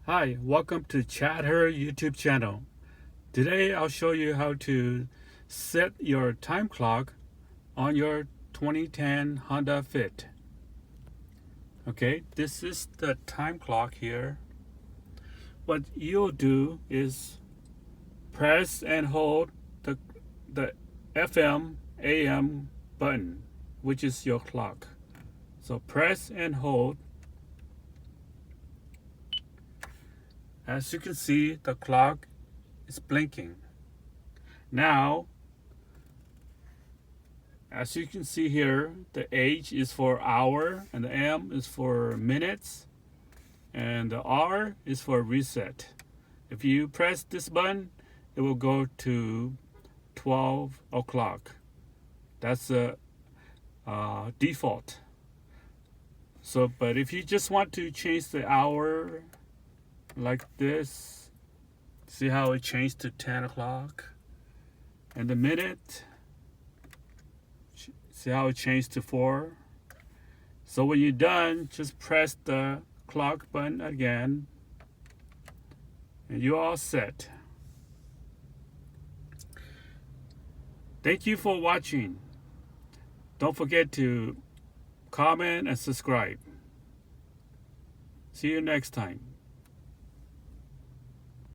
Hi, welcome to Chatter YouTube channel. Today I'll show you how to set your time clock on your 2010 Honda Fit. Okay, this is the time clock here. What you'll do is press and hold the FM AM button, which is your clock. So press and hold. As you can see, the clock is blinking. Now, as you can see here, the H is for hour, and the M is for minutes, and the R is for reset. If you press this button, it will go to 12 o'clock. That's the default. So, but if you just want to change the hour like this, see how it changed to 10 o'clock? And the minute, see how it changed to 4? So when you're done, just press the clock button again, and you're all set. Thank you for watching. Don't forget to comment and subscribe. See you next time.